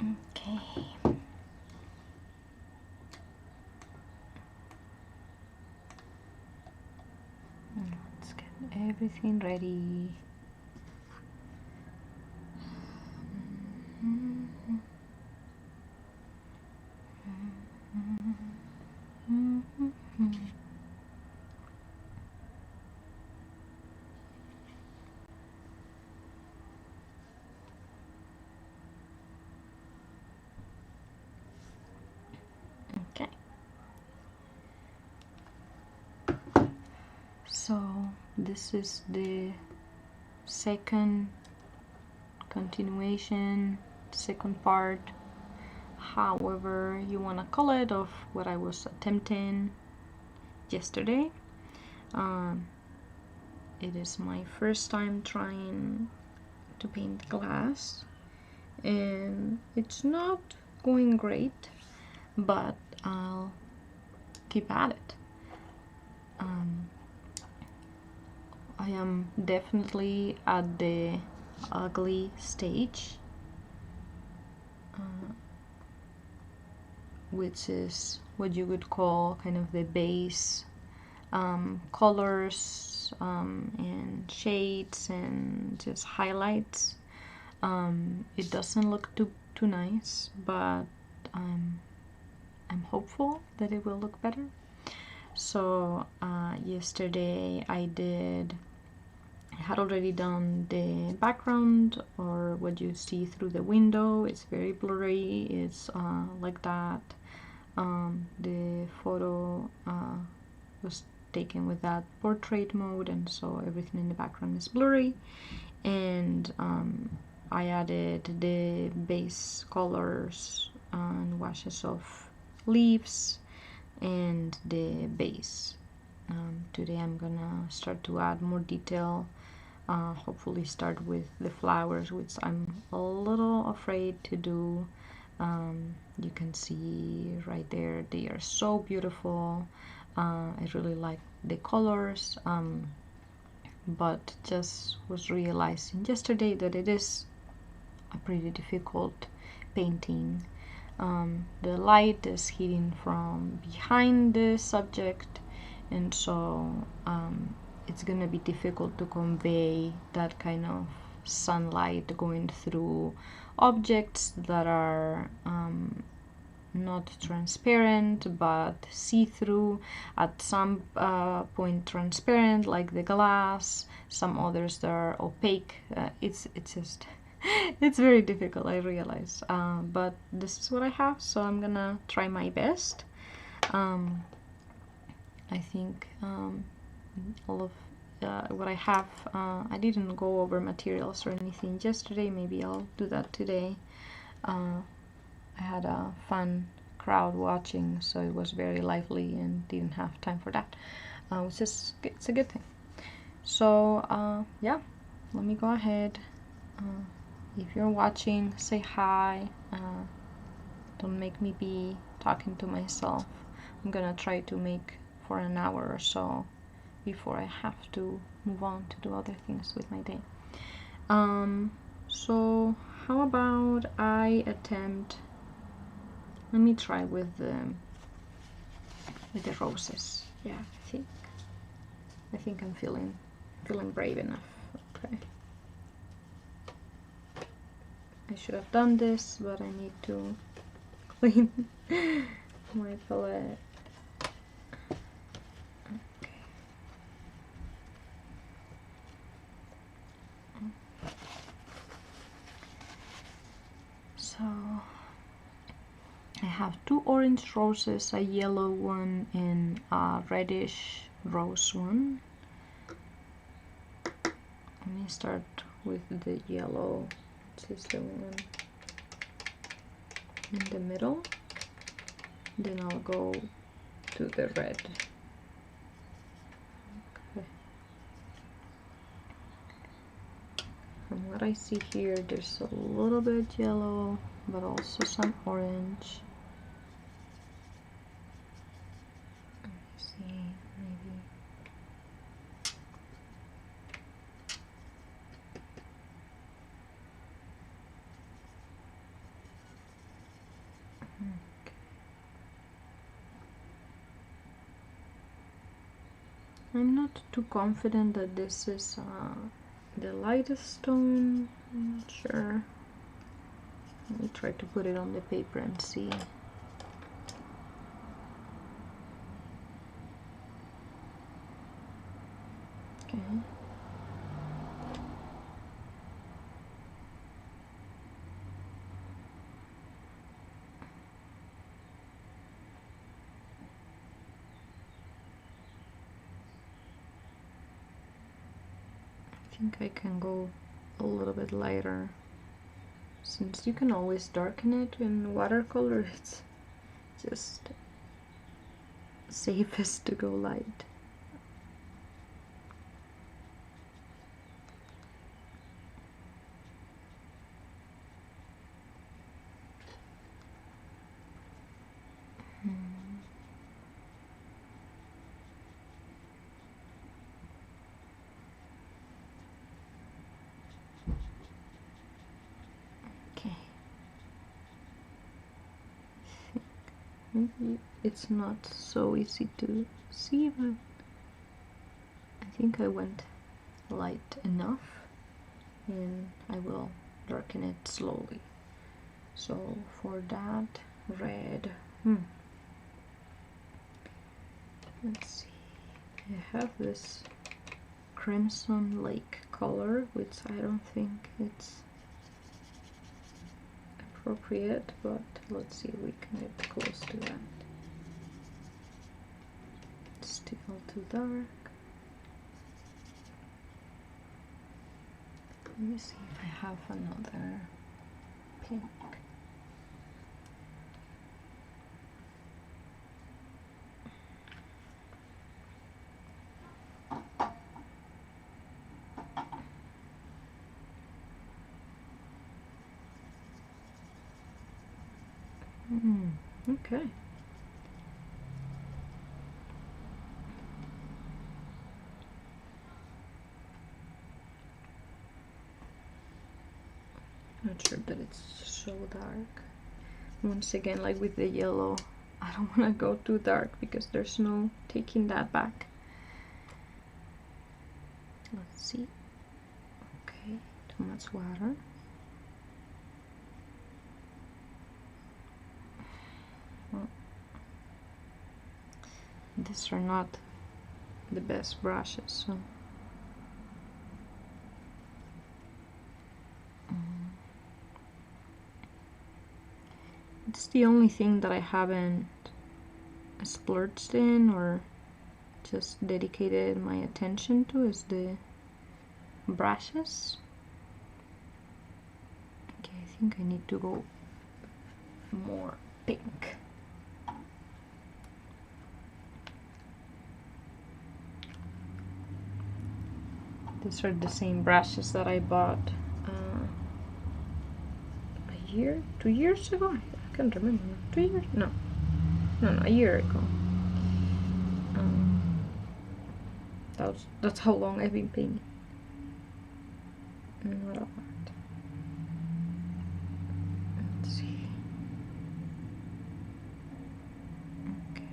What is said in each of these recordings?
Okay. Let's get everything ready. Okay. So this is the second continuation, second part, however you want to call it, of what I was attempting yesterday. It is my first time trying to paint glass, and it's not going great, but I'll keep at it. I am definitely at the ugly stage, which is what you would call kind of the base colors and shades and just highlights. It doesn't look too nice, but I'm hopeful that it will look better. So yesterday I had already done the background, or what you see through the window. It's very blurry, it's like that. The photo was taken with that portrait mode, and so everything in the background is blurry. And I added the base colors and washes of leaves and the base. Today I'm gonna start to add more detail, hopefully start with the flowers, which I'm a little afraid to do. You can see right there, they are so beautiful. I really like the colors, but just was realizing yesterday that it is a pretty difficult painting. The light is hitting from behind the subject, and so it's gonna be difficult to convey that kind of sunlight going through objects that are not transparent but see-through, at some point transparent like the glass, some others that are opaque. It's just it's very difficult, I realize, but this is what I have, so I'm gonna try my best. I think all of what I have, I didn't go over materials or anything yesterday. Maybe I'll do that today. I had a fun crowd watching, so it was very lively and didn't have time for that, which is, it's a good thing. So yeah, let me go ahead. If you're watching, say hi. Don't make me be talking to myself. I'm gonna try to make for an hour or so before I have to move on to do other things with my day. So how about I attempt, let me try with the roses. Yeah, I think I'm feeling brave enough. Okay. I should have done this, but I need to clean my palette. Okay. So I have two orange roses, a yellow one and a reddish rose one. Let me start with the yellow, which is the one in the middle. Then I'll go to the red. Okay. From what I see here, there's a little bit yellow, but also some orange. Let me see, maybe. I'm not too confident that this is the lightest stone. I'm not sure. Let me try to put it on the paper and see. Okay. I think I can go a little bit lighter. Since you can always darken it in watercolor, it's just safest to go light. Okay. Maybe it's not so easy to see, but I think I went light enough, and I will darken it slowly. So for that, red, let's see, I have this Crimson Lake color, which I don't think it's appropriate, but let's see if we can get close to that. It's still too dark. Let me see if I have another pink. Okay. Not sure that it's so dark. Once again, like with the yellow, I don't want to go too dark because there's no taking that back. Let's see. Okay, too much water. These are not the best brushes, so it's the only thing that I haven't splurged in or just dedicated my attention to is the brushes. Okay, I think I need to go more pink. These are the same brushes that I bought a year, 2 years ago. I can't remember. 2 years? No, a year ago. That's how long I've been painting. Not a lot. Let's see. Okay.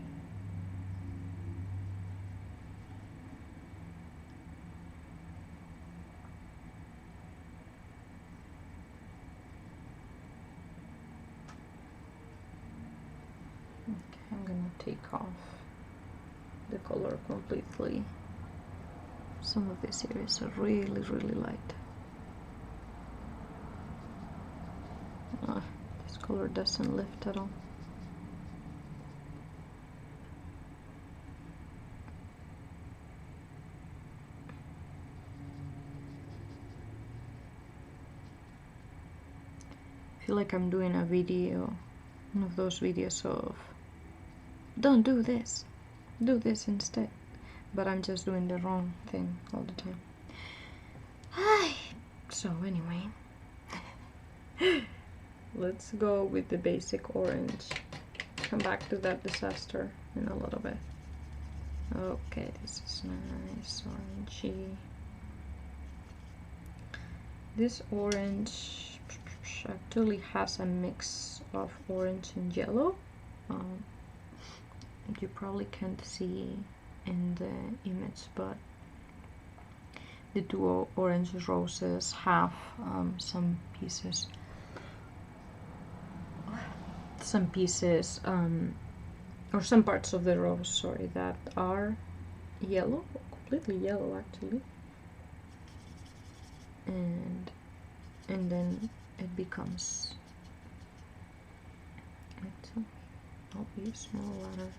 I'm gonna take off the color completely. Some of these areas are really, really light. This color doesn't lift at all. I feel like I'm doing a video, one of those videos of don't do this, do this instead, but I'm just doing the wrong thing all the time. So anyway, let's go with the basic orange. Come back to that disaster in a little bit. Okay, this is nice, orangey. This orange actually has a mix of orange and yellow. You probably can't see in the image, but the two orange roses have some pieces or some parts of the rose, sorry, that are yellow, completely yellow actually, and then it becomes, I'll be a small ladder.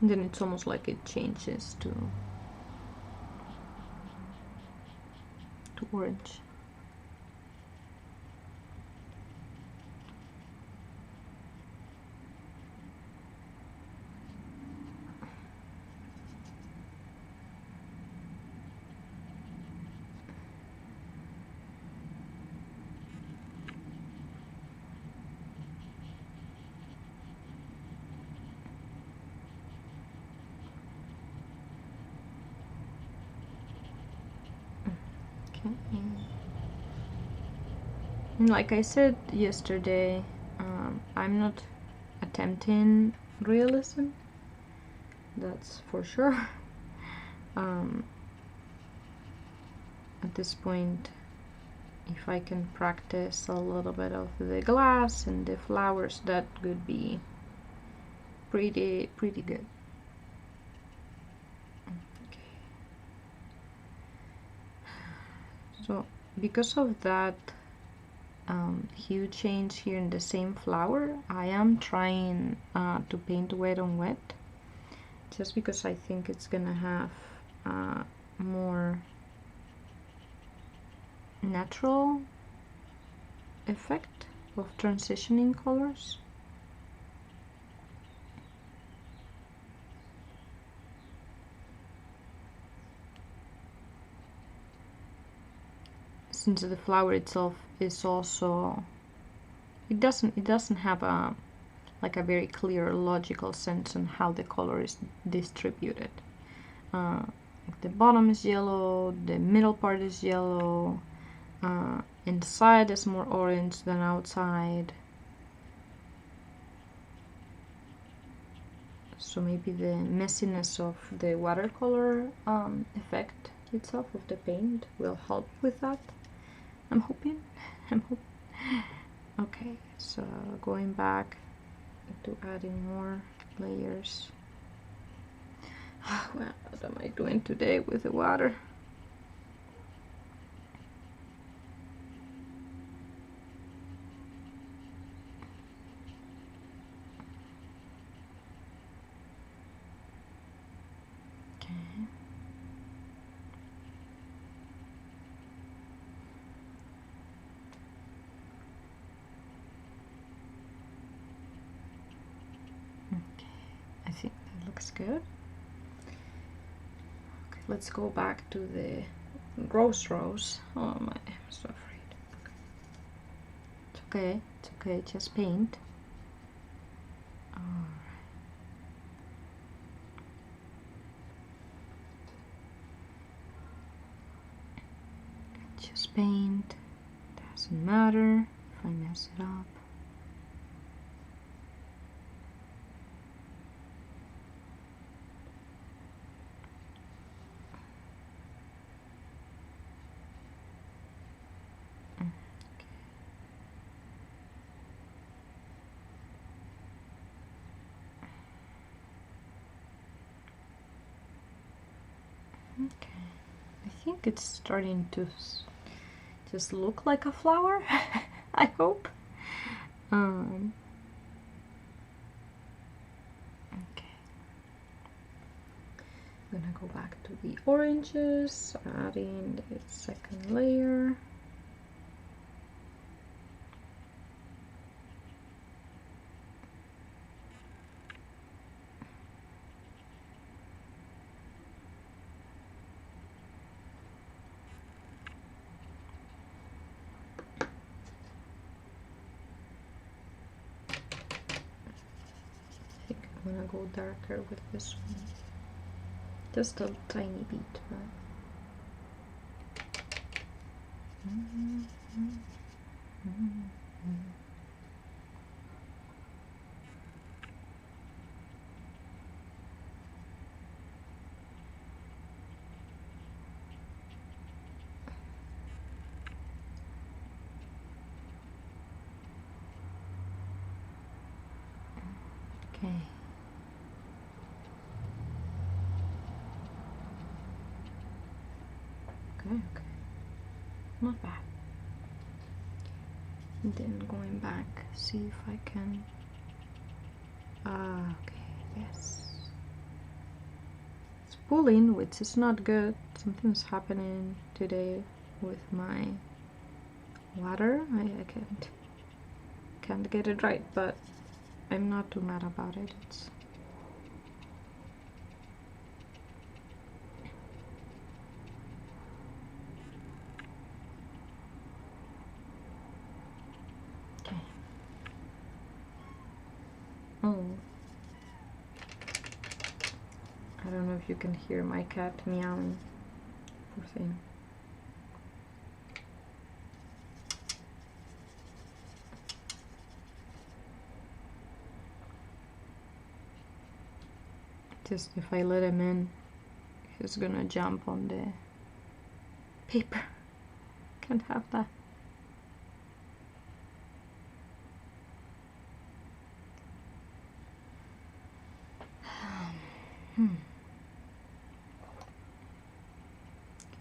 And then it's almost like it changes to orange. Like I said yesterday, I'm not attempting realism, that's for sure. At this point, if I can practice a little bit of the glass and the flowers, that would be pretty good. Okay. So because of that hue change here in the same flower, I am trying to paint wet on wet, just because I think it's gonna have more natural effect of transitioning colors. Since the flower itself is also, it doesn't have a like a very clear logical sense on how the color is distributed. Like the bottom is yellow, the middle part is yellow, inside is more orange than outside. So maybe the messiness of the watercolor effect itself of the paint will help with that. I'm hoping. Okay, so going back to adding more layers. Well, what am I doing today with the water? I think that looks good. Okay, let's go back to the rose. Oh my, I'm so afraid. It's okay, just paint. Alright. Just paint, doesn't matter if I mess it up. Okay, I think it's starting to just look like a flower. I hope. Okay, I'm gonna go back to the oranges, adding the second layer. I'm gonna go darker with this one, just a tiny bit, but Okay. Okay, not bad. And then going back, see if I can. Okay, yes. It's pulling, which is not good. Something's happening today with my water. I can't get it right, but I'm not too mad about it. It's okay. Oh, I don't know if you can hear my cat meowing. Poor thing. Just if I let him in, he's gonna jump on the paper. Can't have that.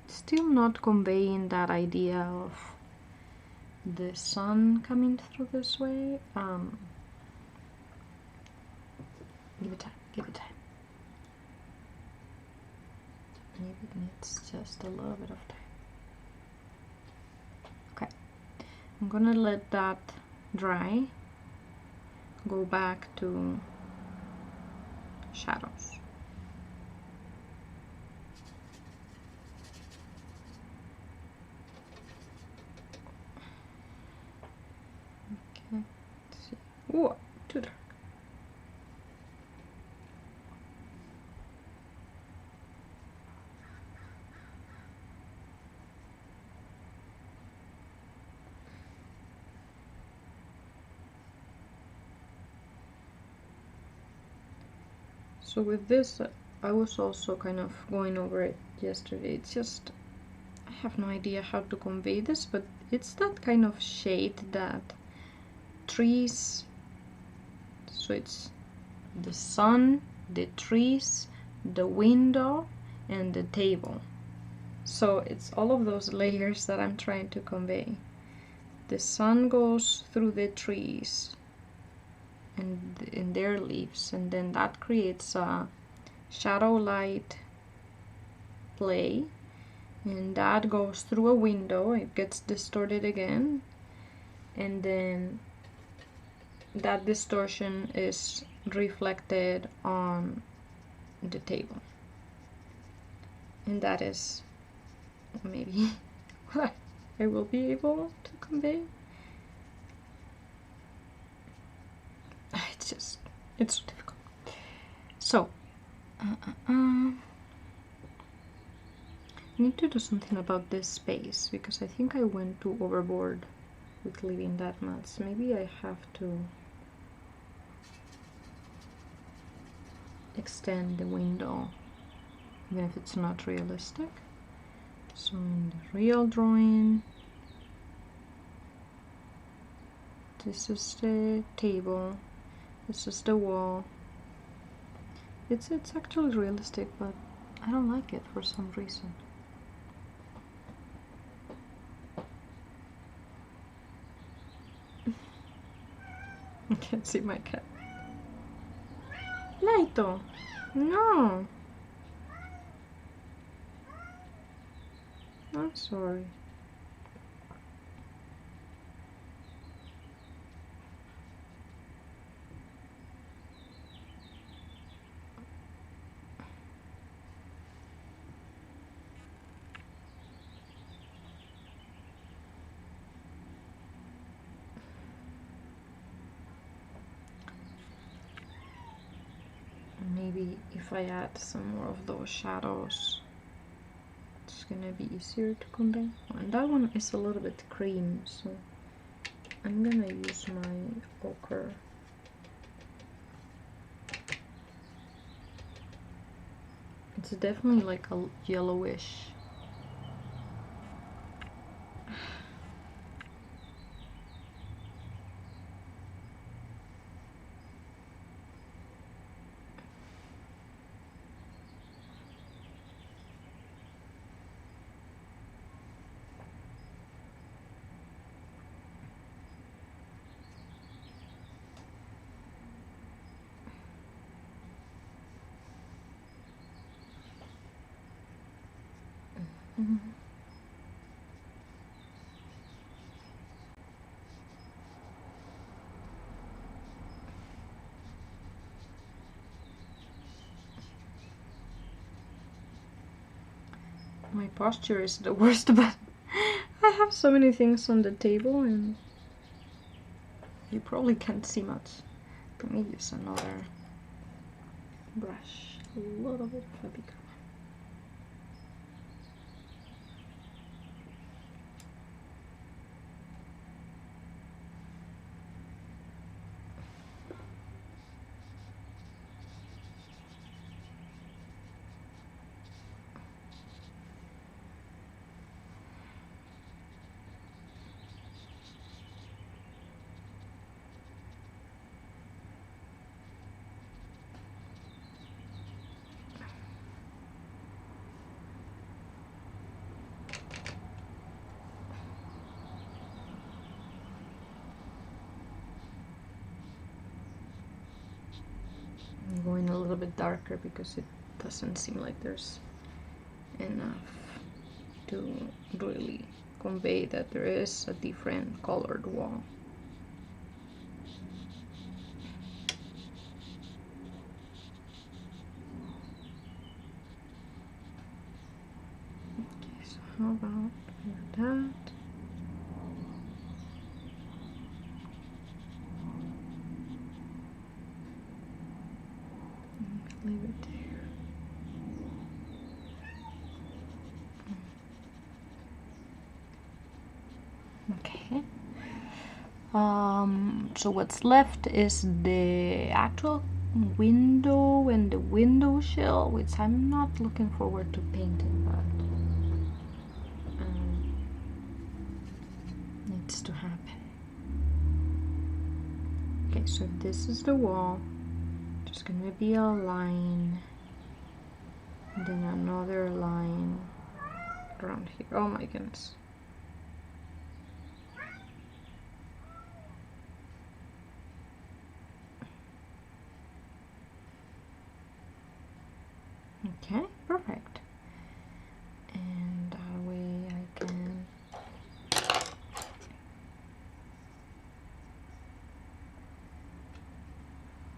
Still not conveying that idea of the sun coming through this way. Give it time, give it time. Maybe it needs just a little bit of time. Okay, I'm gonna let that dry. Go back to shadows. Okay, let's see. Whoa, too dark. So with this, I was also kind of going over it yesterday. It's just, I have no idea how to convey this, but it's that kind of shade that trees, so it's the sun, the trees, the window, and the table. So it's all of those layers that I'm trying to convey. The sun goes through the trees and in their leaves, and then that creates a shadow light play, and that goes through a window. It gets distorted again, and then that distortion is reflected on the table, and that is maybe what I will be able to convey. It's so difficult. So I need to do something about this space, because I think I went too overboard with leaving that much. Maybe I have to extend the window, even if it's not realistic. So in the real drawing, this is the table, this is the wall. It's actually realistic, but I don't like it for some reason. I can't see my cat. Laito! No! I'm sorry. Maybe if I add some more of those shadows, it's gonna be easier to convey. And that one is a little bit cream, so I'm gonna use my ochre. It's definitely like a yellowish. My posture is the worst, but I have so many things on the table and you probably can't see much. Let me use another brush, a little bit of a bigger one. I'm going a little bit darker because it doesn't seem like there's enough to really convey that there is a different colored wall. Okay, so how about that? Leave it there. Okay. So what's left is the actual window and the window sill, which I'm not looking forward to painting, but needs to happen. Okay, so this is the wall. There's gonna be a line, and then another line around here. Oh my goodness. Okay, perfect. And that way I can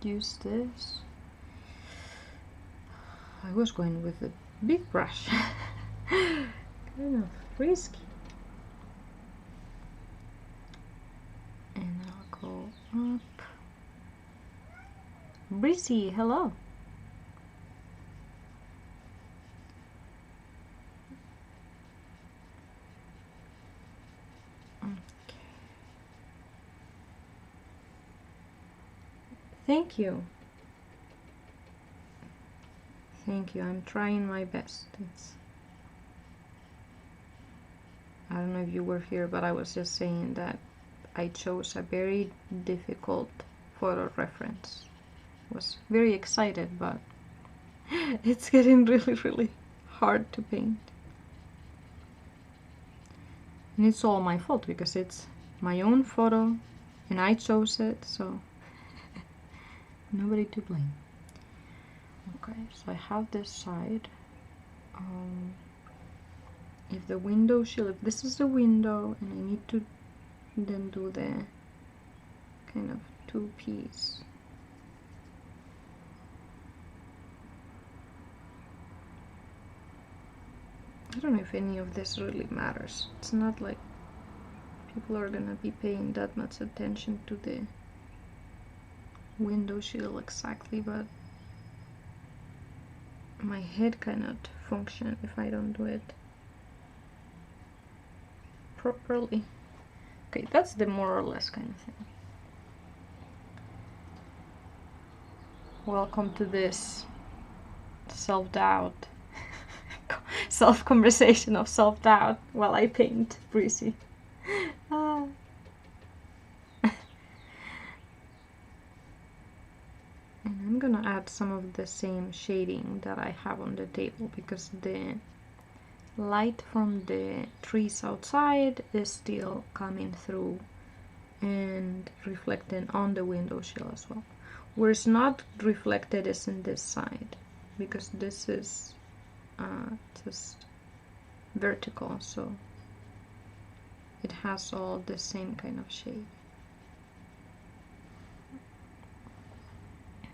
use this. I was going with a big brush. Kind of risky. And I'll go up. Breezy, hello. Thank you. Thank you. I'm trying my best. I don't know if you were here, but I was just saying that I chose a very difficult photo reference. Was very excited, but it's getting really hard to paint. And it's all my fault because it's my own photo and I chose it, so nobody to blame. Okay, so I have this side. If the window sill, if this is the window and I need to then do the kind of two-piece. I don't know if any of this really matters. It's not like people are gonna be paying that much attention to the window sill exactly, but my head cannot function if I don't do it properly. Okay, that's the more or less kind of thing. Welcome to this self-doubt, self-conversation of self-doubt while I paint Breezy. Ah. And I'm gonna add some of the same shading that I have on the table, because the light from the trees outside is still coming through and reflecting on the window sill as well. Where it's not reflected is in this side, because this is just vertical, so it has all the same kind of shade.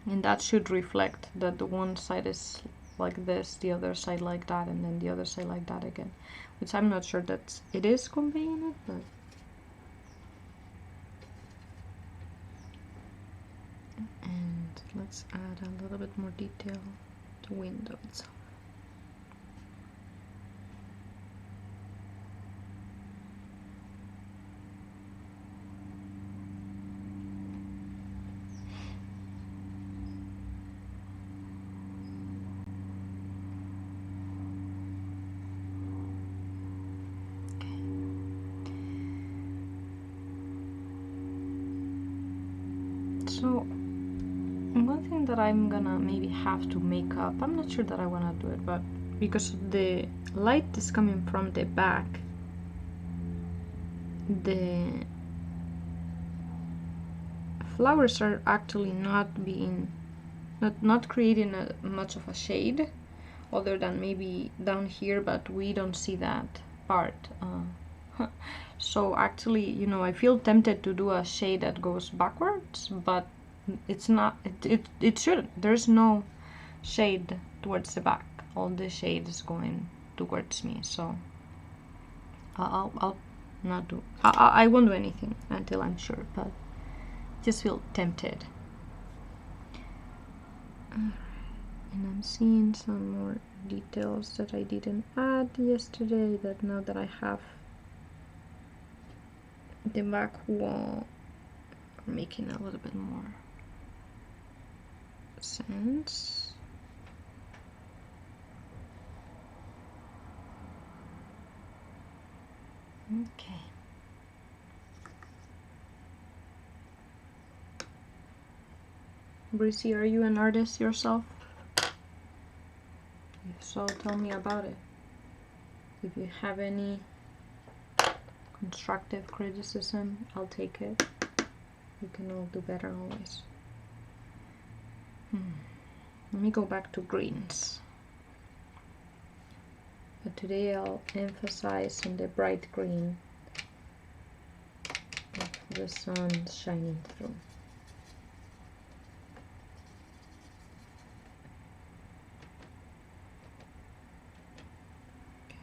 And that should reflect that the one side is like this, the other side like that, and then the other side like that again. Which I'm not sure that it is conveying it, but... And let's add a little bit more detail to window itself. So, one thing that I'm gonna maybe have to make up, I'm not sure that I wanna do it, but because the light is coming from the back, the flowers are actually not creating much of a shade, other than maybe down here, but we don't see that part. So actually, you know, I feel tempted to do a shade that goes backwards, but it's not, it shouldn't. There's no shade towards the back. All the shade is going towards me, so I'll not do, I won't do anything until I'm sure, but just feel tempted. And I'm seeing some more details that I didn't add yesterday, that now that I have the back wall are making a little bit more sense. Okay. Breezy, are you an artist yourself? If so, tell me about it. If you have any constructive criticism, I'll take it. We can all do better always. Let me go back to greens. But today I'll emphasize on the bright green of the sun shining through. Okay.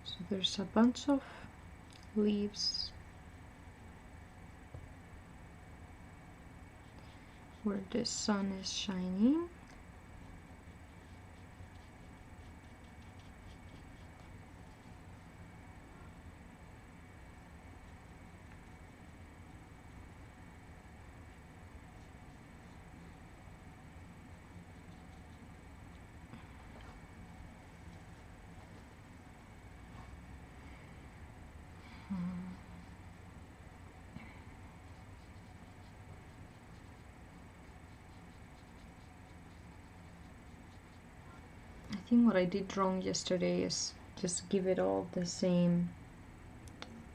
So there's a bunch of leaves where the sun is shining. I think what I did wrong yesterday is just give it all the same,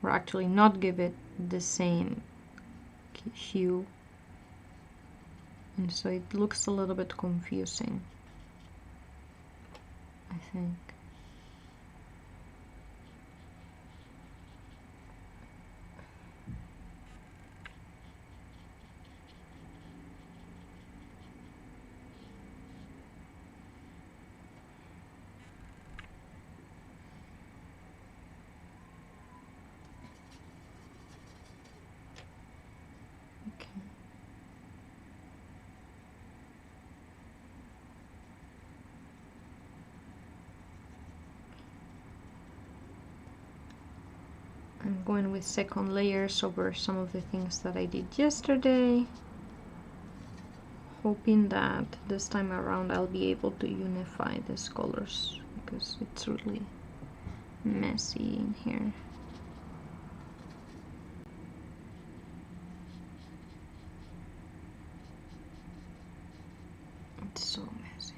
or actually not give it the same hue, and so it looks a little bit confusing, I think. I'm going with second layers over some of the things that I did yesterday, hoping that this time around I'll be able to unify these colors because it's really messy in here. It's so messy.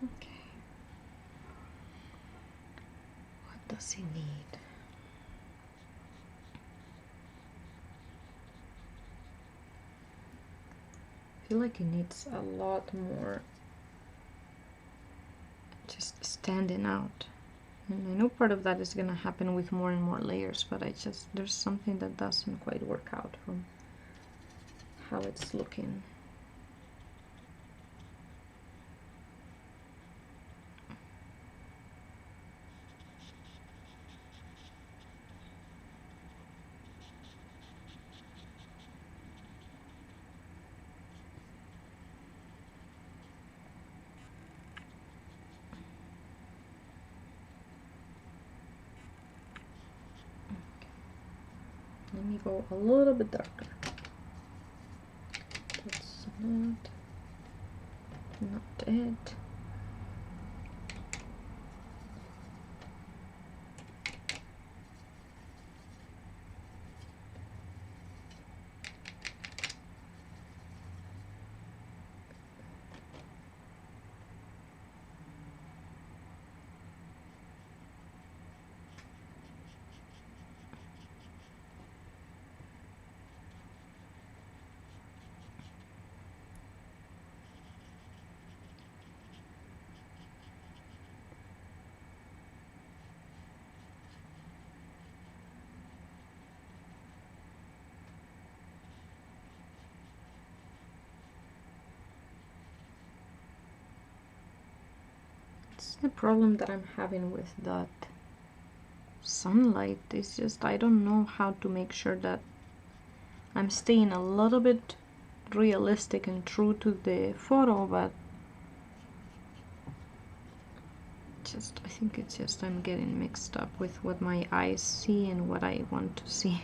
Okay. What does he need? I feel like it needs a lot more just standing out. And I know part of that is gonna happen with more and more layers, but there's something that doesn't quite work out from how it's looking. Let me go a little bit darker. That's not it. It's the problem that I'm having with that sunlight. It's just I don't know how to make sure that I'm staying a little bit realistic and true to the photo, but I think it's just I'm getting mixed up with what my eyes see and what I want to see.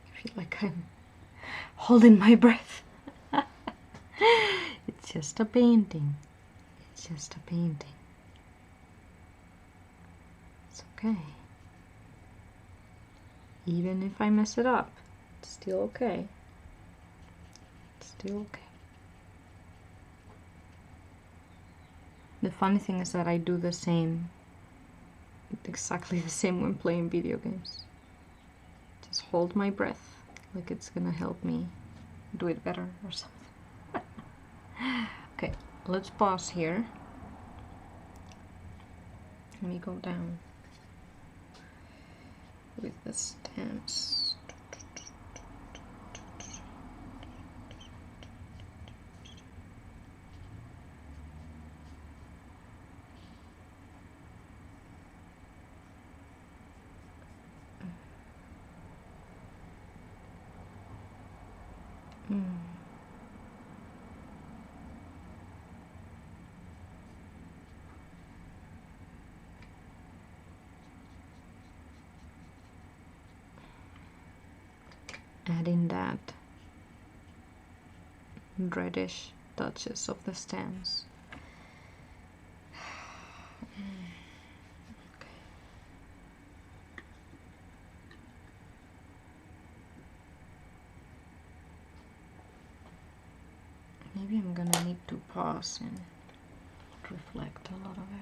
I feel like I'm holding my breath. It's just a painting. It's just a painting. It's okay. Even if I mess it up, it's still okay. It's still okay. The funny thing is that I do the same, exactly the same when playing video games. Just hold my breath, like it's gonna help me do it better or something. Okay, let's pause here. Let me go down with the stamps. adding that reddish touches of the stems. Maybe I'm gonna need to pause and reflect a lot of it.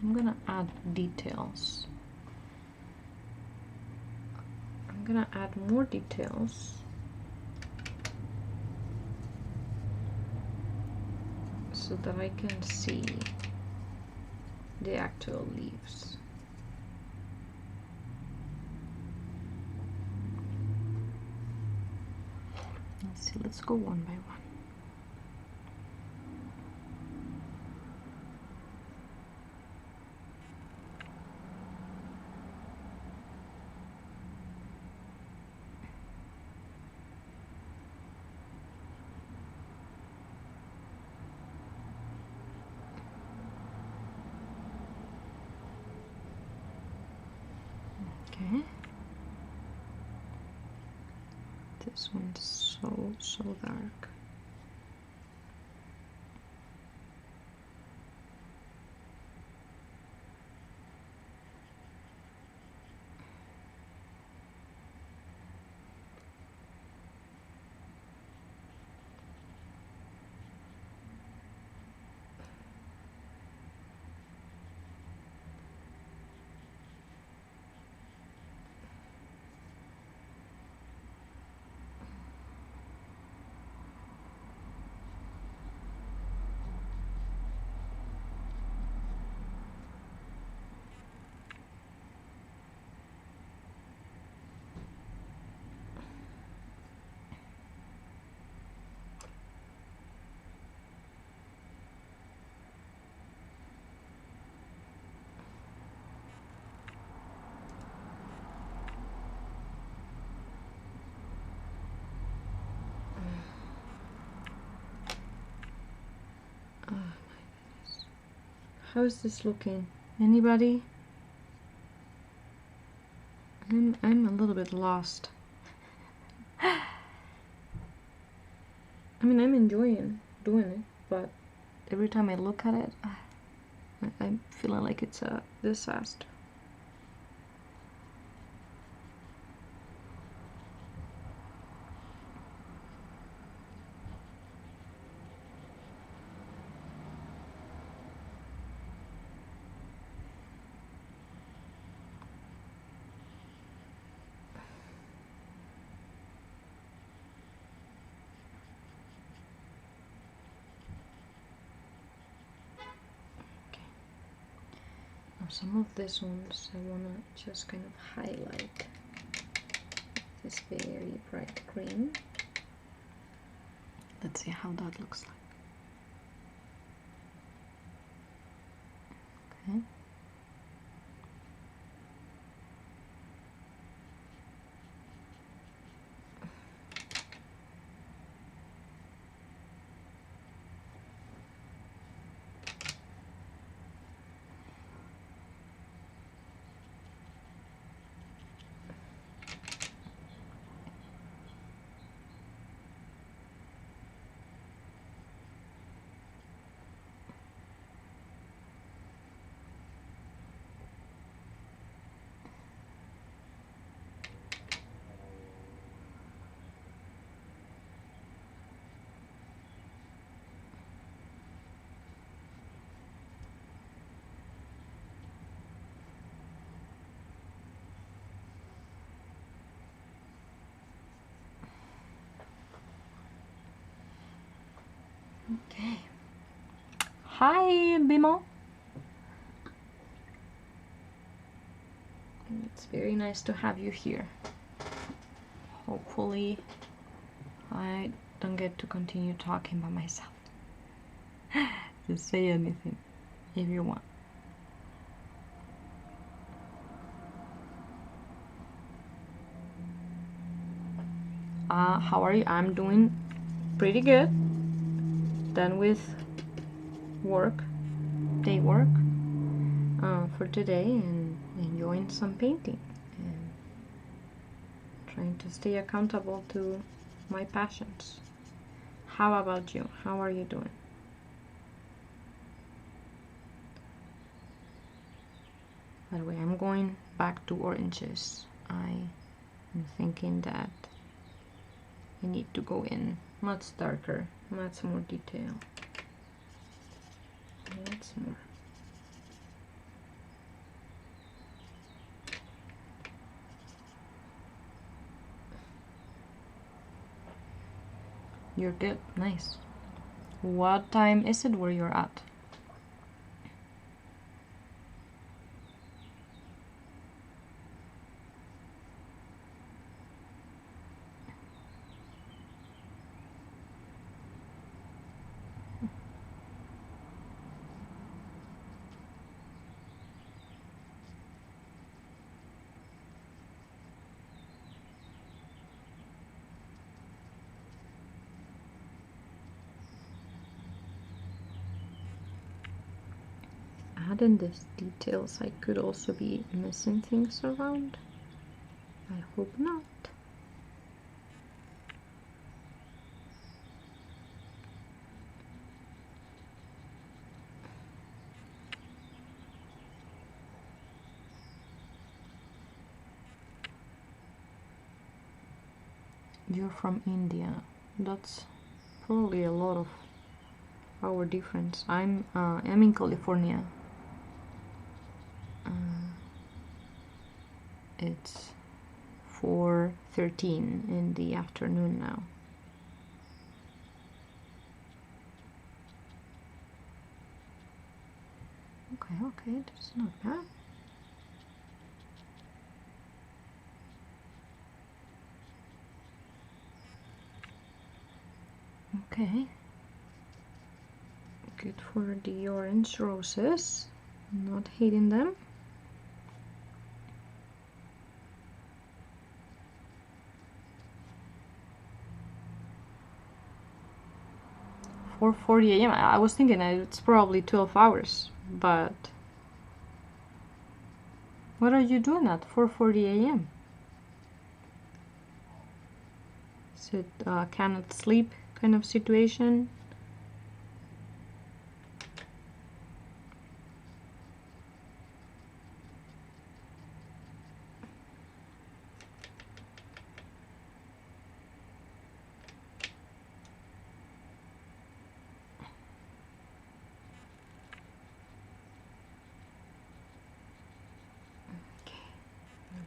I'm gonna add details. I'm gonna add more details so that I can see the actual leaves. Let's see, let's go one by one. Okay. This one's so dark. How is this looking? Anybody? I'm a little bit lost. I mean, I'm enjoying doing it, but every time I look at it, I'm feeling like it's a disaster. Some of these ones I want to just kind of highlight this very bright green. Let's see how that looks like. Okay. Okay. Hi, Bimo. It's very nice to have you here. Hopefully I don't get to continue talking by myself. Just say anything if you want. How are you? I'm doing pretty good. Done with work, day work for today, and enjoying some painting and trying to stay accountable to my passions. How about you? How are you doing? By the way, I'm going back to oranges. I am thinking that I need to go in much darker, much more detail. Lots more. You're good. Nice. What time is it where you're at? Adding these details, I could also be missing things around. I hope not. You're from India. That's probably a lot of our difference. I'm in California. It's 4:13 in the afternoon now. Okay, that's not bad. Okay. Good for the orange roses. Not hating them. "4:40 a.m. I was thinking it's probably 12 hours, but what are you doing at 4:40 a.m.? Is it cannot sleep kind of situation?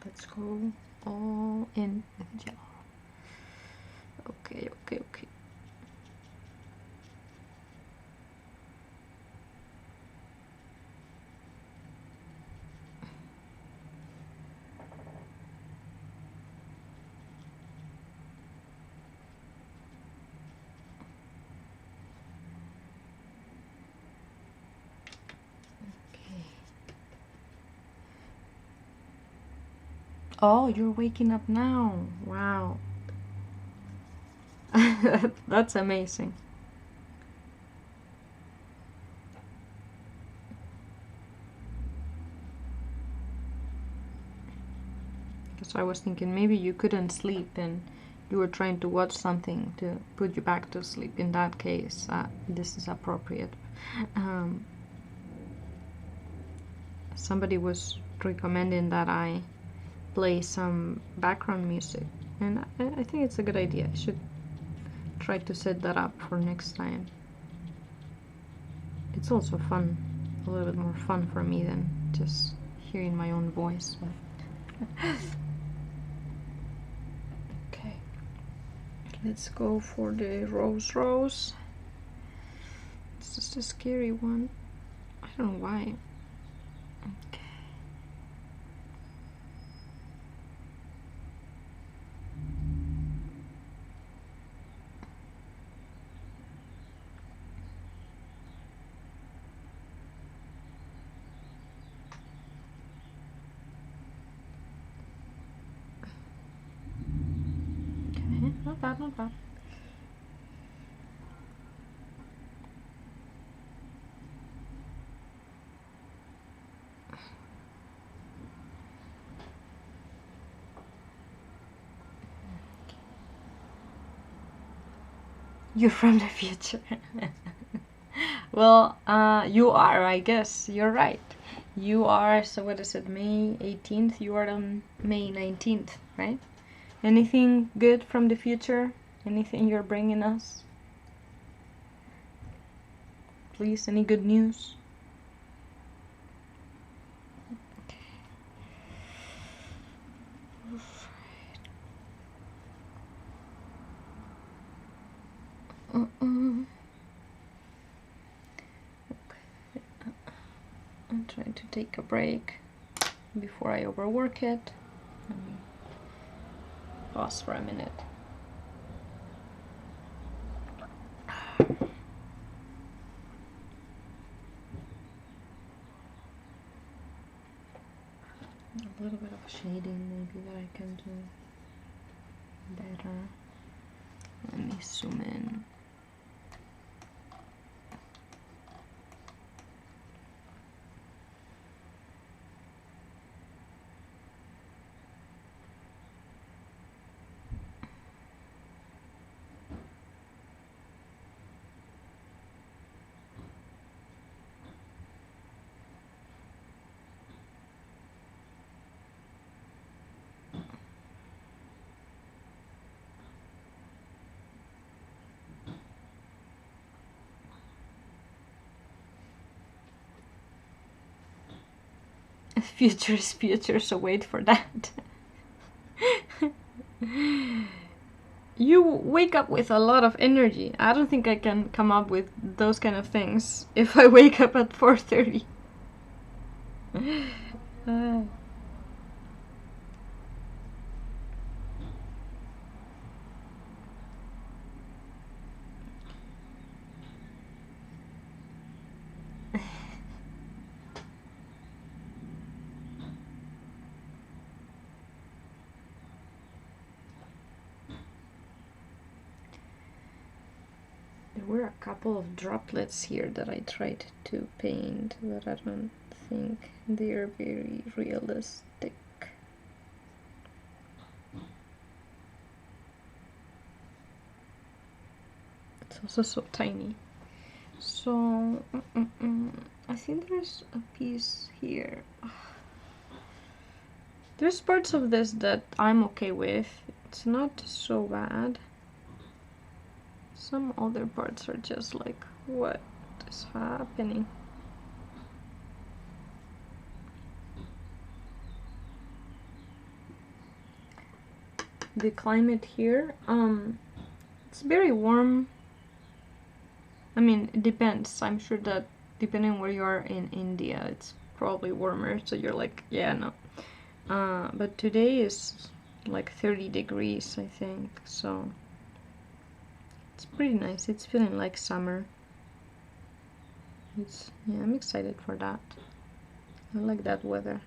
Let's go all in with yellow. Okay. Oh, you're waking up now. Wow. That's amazing. Because I was thinking maybe you couldn't sleep and you were trying to watch something to put you back to sleep. In that case, this is appropriate. Somebody was recommending that I play some background music, and I think it's a good idea. I should try to set that up for next time. It's also fun, a little bit more fun for me than just hearing my own voice. Okay, let's go for the rose. It's just a scary one. I don't know why. Okay. bad, not bad. You're from the future. Well, you are, I guess. You're right. You are, so what is it, May 18th? You are on May 19th, right? Anything good from the future? Anything you're bringing us? Please, any good news? Okay. I'm trying to take a break before I overwork it. Let me pause for a minute. A little bit of shading maybe that I can do better. Let me zoom in. Future is future, so wait for that. You wake up with a lot of energy. I don't think I can come up with those kind of things if I wake up at 4:30. There were a couple of droplets here that I tried to paint, but I don't think they're very realistic. It's also so tiny. So, I think there's a piece here. There's parts of this that I'm okay with. It's not so bad. Some other parts are just like, what is happening? The climate here, it's very warm. I mean, it depends. I'm sure that depending where you are in India, it's probably warmer, so you're like, yeah, no. But today is like 30 degrees, I think, so it's pretty nice. It's feeling like summer. Yeah, I'm excited for that. I like that weather.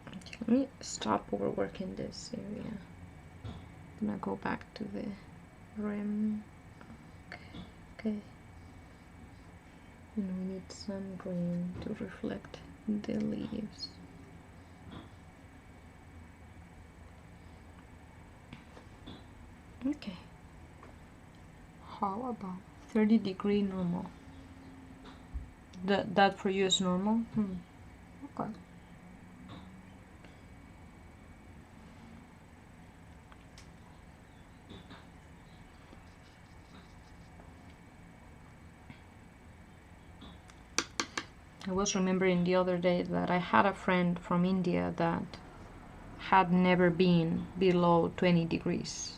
Okay, let me stop overworking this area. I'm gonna go back to the rim. Okay. And we need some green to reflect the leaves. Okay. How about 30-degree normal? That for you is normal? Okay. I was remembering the other day that I had a friend from India that had never been below 20 degrees.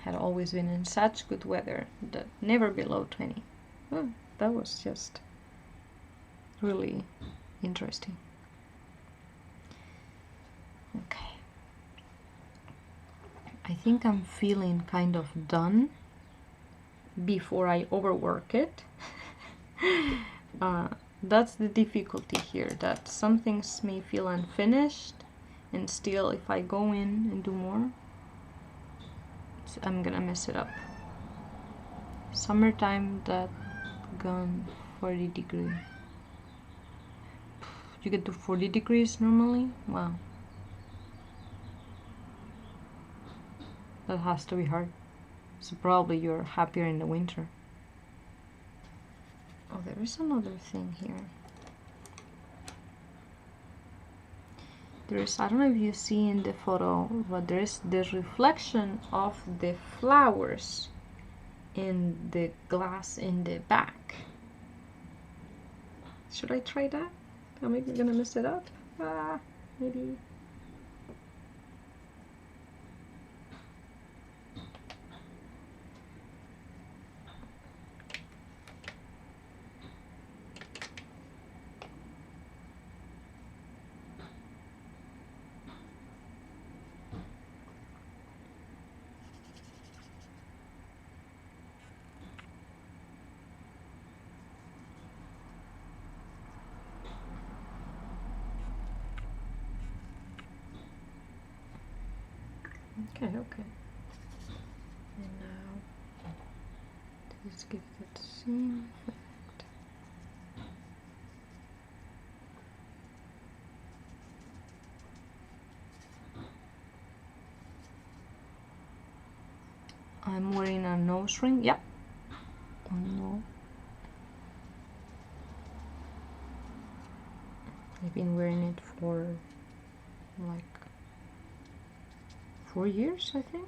Had always been in such good weather that never below 20. Oh, that was just really interesting. Okay. I think I'm feeling kind of done before I overwork it. That's the difficulty here, that some things may feel unfinished, and still if I go in and do more, I'm gonna mess it up. Summertime, that gone 40 degrees. You get to 40 degrees normally? Wow. That has to be hard. So probably you're happier in the winter. Oh, there is another thing here. There's, I don't know if you see in the photo, but there's the reflection of the flowers in the glass in the back. Should I try that? Am I gonna mess it up? Maybe. Okay, okay. And now, let's give it the same effect. I'm wearing a nose ring. Yep. Oh no. I've been wearing it for like 4 years, I think.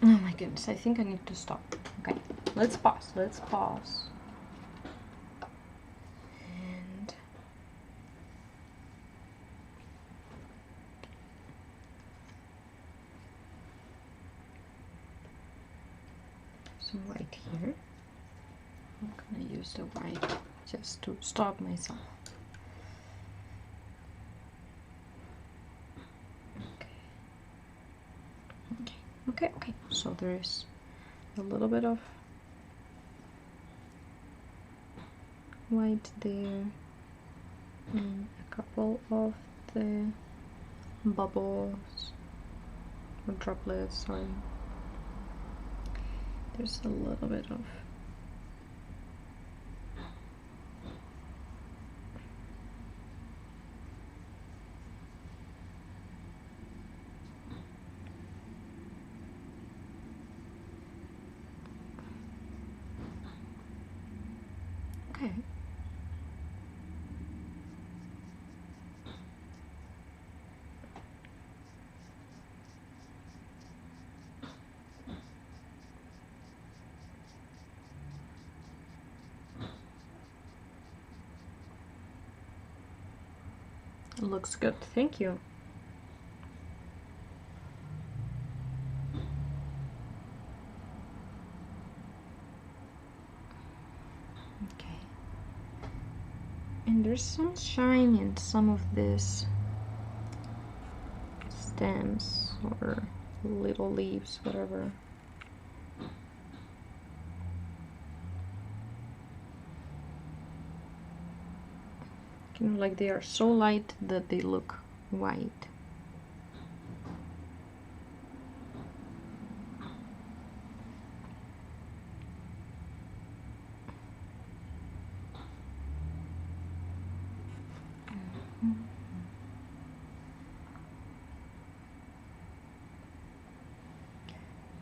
Oh my goodness, I think I need to stop. Okay, let's pause, let's pause. And some white here. I'm gonna use the white just to stop myself. Okay, so there is a little bit of white there and a couple of the bubbles or droplets, sorry. There's a little bit of okay. It looks good, thank you. Okay. And there's some shine in some of these stems or little leaves, whatever. You know, like they are so light that they look white.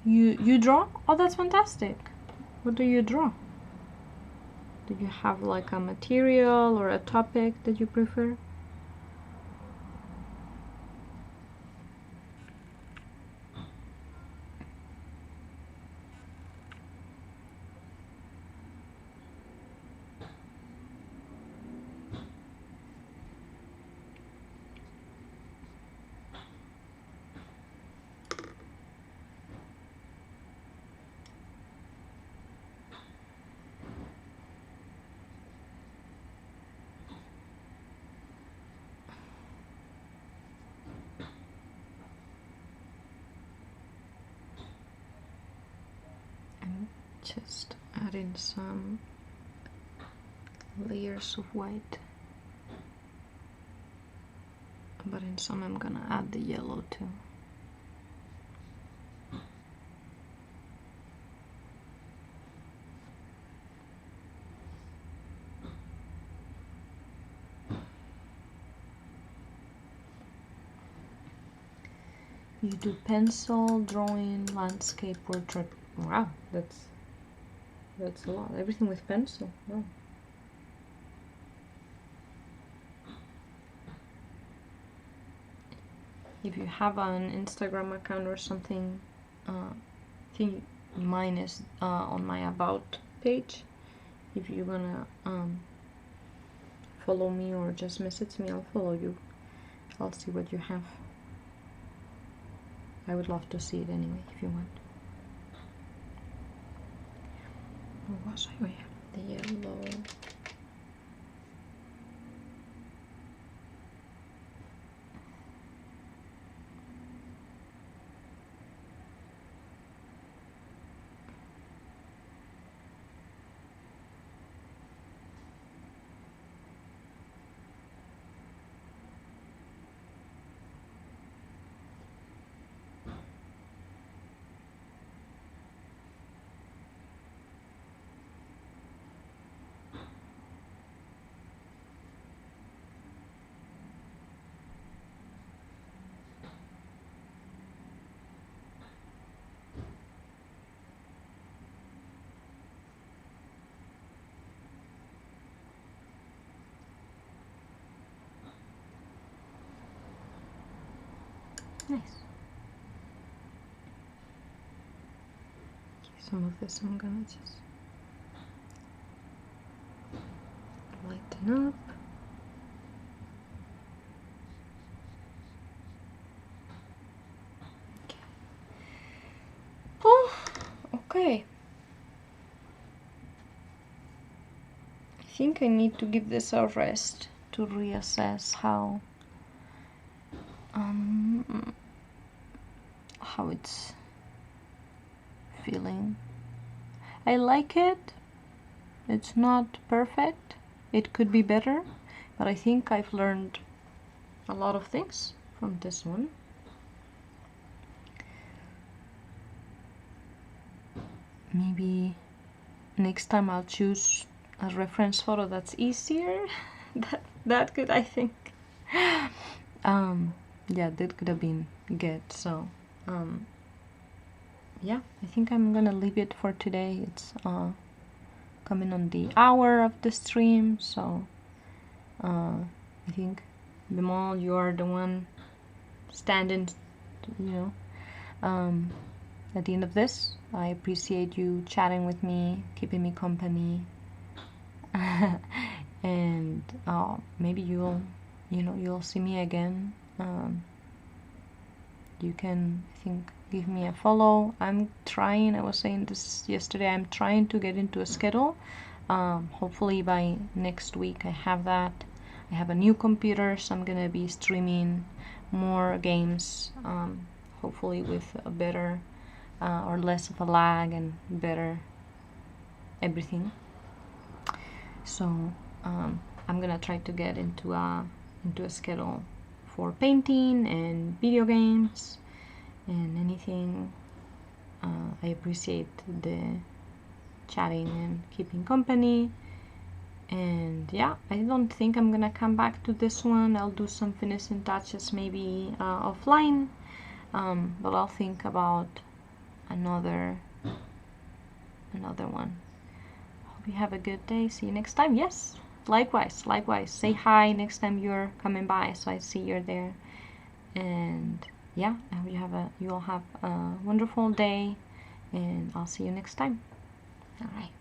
You draw? Oh, that's fantastic. What do you draw? Do you have like a material or a topic that you prefer? just add in some layers of white, but in some I'm gonna add the yellow too. You do pencil, drawing, landscape, portrait. Wow, that's a lot. Everything with pencil. Wow. If you have an Instagram account or something, I think mine is on my about page. If you're gonna follow me or just message me, I'll follow you. I'll see what you have. I would love to see it anyway, if you want. What was I? Oh yeah, the yellow. Nice. Some of this I'm gonna just lighten up. Okay. Oh, okay. I think I need to give this a rest to reassess how it's feeling. I like it. It's not perfect. It could be better, but I think I've learned a lot of things from this one. Maybe next time I'll choose a reference photo that's easier. that could, I think. Yeah, that could have been good. So yeah, I think I'm gonna leave it for today. It's coming on the hour of the stream, so I think Bimal, you are the one standing, at the end of this. I appreciate you chatting with me, keeping me company, and maybe you'll see me again. You can, I think, give me a follow. I'm trying, I was saying this yesterday, I'm trying to get into a schedule. Hopefully by next week I have that. I have a new computer, so I'm gonna be streaming more games, hopefully with a better or less of a lag and better everything. So I'm gonna try to get into a schedule for painting and video games and anything. I appreciate the chatting and keeping company. And yeah, I don't think I'm gonna come back to this one. I'll do some finishing touches maybe offline, but I'll think about another one. Hope you have a good day. See you next time. Yes, likewise. Say hi next time you're coming by, so I see you're there. And yeah, I hope you all have a wonderful day, and I'll see you next time. All right.